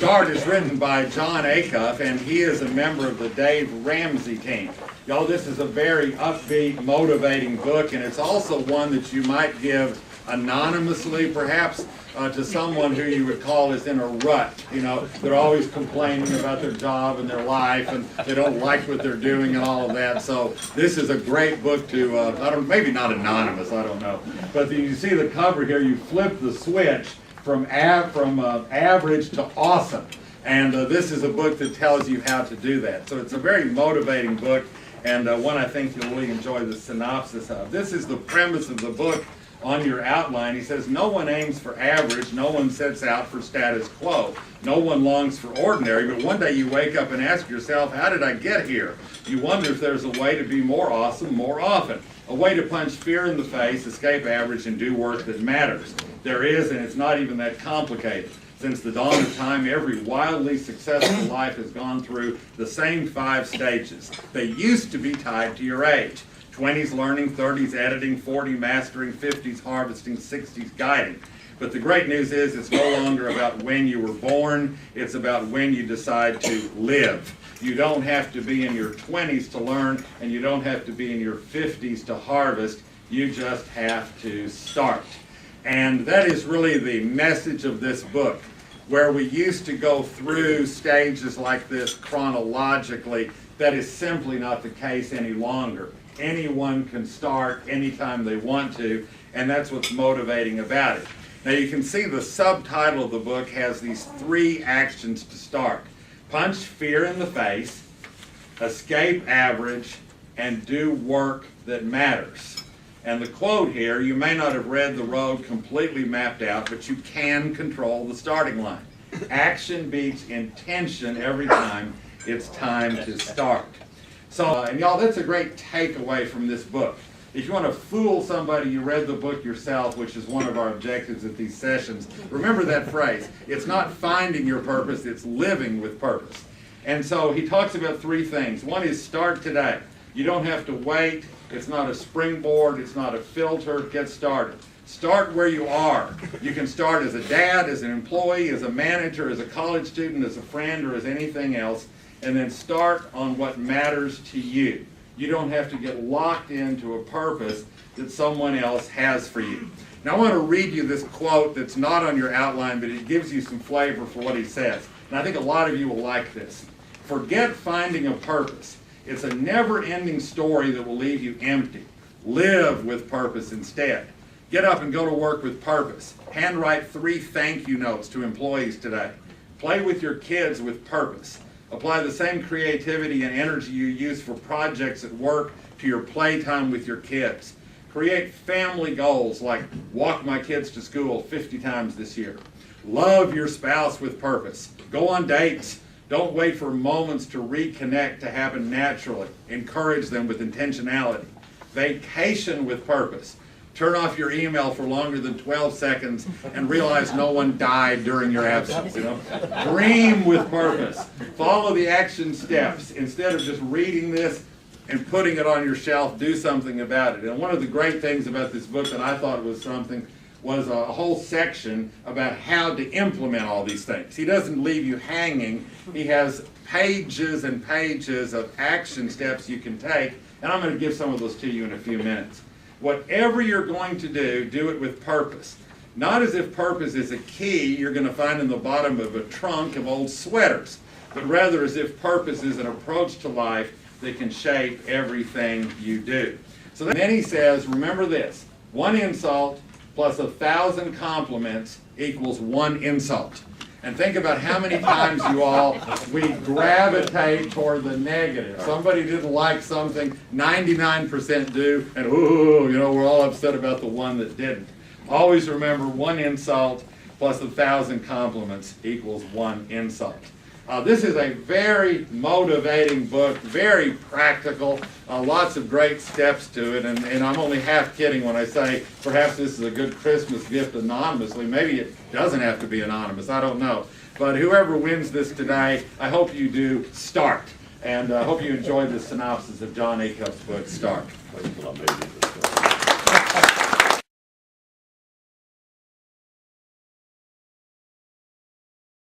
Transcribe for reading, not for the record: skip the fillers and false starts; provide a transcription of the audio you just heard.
Start is written by Jon Acuff, and he is a member of the Dave Ramsey team. Y'all, this is a very upbeat, motivating book, and it's also one that you might give anonymously, perhaps, to someone who you would call is in a rut. You know, they're always complaining about their job and their life, and they don't like what they're doing and all of that. So this is a great book to, maybe not anonymous, I don't know. But you see the cover here, you flip the switch from average to awesome. And this is a book that tells you how to do that. So it's a very motivating book, and one I think you'll really enjoy the synopsis of. This is the premise of the book. On your outline, he says, no one aims for average, no one sets out for status quo, no one longs for ordinary, but one day you wake up and ask yourself, how did I get here? You wonder if there's a way to be more awesome more often, a way to punch fear in the face, escape average, and do work that matters. There is, and it's not even that complicated. Since the dawn of time, every wildly successful life has gone through the same 5 stages. They used to be tied to your age. 20s learning, 30s editing, 40 mastering, 50s harvesting, 60s guiding. But the great news is it's no longer about when you were born, it's about when you decide to live. You don't have to be in your 20s to learn, and you don't have to be in your 50s to harvest. You just have to start. And that is really the message of this book. Where we used to go through stages like this chronologically, that is simply not the case any longer. Anyone can start anytime they want to, and that's what's motivating about it. Now you can see the subtitle of the book has these 3 actions to start. Punch fear in the face, escape average, and do work that matters. And the quote here, you may not have read the road completely mapped out, but you can control the starting line. Action beats intention every time it's time to start. So, and y'all, that's a great takeaway from this book. If you want to fool somebody, you read the book yourself, which is one of our objectives at these sessions. Remember that phrase. It's not finding your purpose, it's living with purpose. And so he talks about 3 things. One is start today. You don't have to wait. It's not a springboard. It's not a filter. Get started. Start where you are. You can start as a dad, as an employee, as a manager, as a college student, as a friend, or as anything else. And then start on what matters to you. You don't have to get locked into a purpose that someone else has for you. Now I want to read you this quote that's not on your outline, but it gives you some flavor for what he says. And I think a lot of you will like this. Forget finding a purpose. It's a never-ending story that will leave you empty. Live with purpose instead. Get up and go to work with purpose. Handwrite 3 thank you notes to employees today. Play with your kids with purpose. Apply the same creativity and energy you use for projects at work to your playtime with your kids. Create family goals like walk my kids to school 50 times this year. Love your spouse with purpose. Go on dates. Don't wait for moments to reconnect to happen naturally. Encourage them with intentionality. Vacation with purpose. Turn off your email for longer than 12 seconds and realize no one died during your absence. Dream with purpose. Follow the action steps. Instead of just reading this and putting it on your shelf, do something about it. And one of the great things about this book that I thought was a whole section about how to implement all these things. He doesn't leave you hanging. He has pages and pages of action steps you can take, and I'm going to give some of those to you in a few minutes. Whatever you're going to do it with purpose. Not as if purpose is a key you're going to find in the bottom of a trunk of old sweaters, but rather as if purpose is an approach to life that can shape everything you do. So then he says, remember this, 1 insult plus 1,000 compliments equals 1 insult. And think about how many times we gravitate toward the negative. Somebody didn't like something, 99% do, and we're all upset about the one that didn't. Always remember 1 insult plus 1,000 compliments equals 1 insult. This is a very motivating book, very practical, lots of great steps to it, and I'm only half kidding when I say perhaps this is a good Christmas gift anonymously. Maybe it doesn't have to be anonymous, I don't know. But whoever wins this today, I hope you do start. And I hope you enjoyed the synopsis of Jon Acuff's book, Start.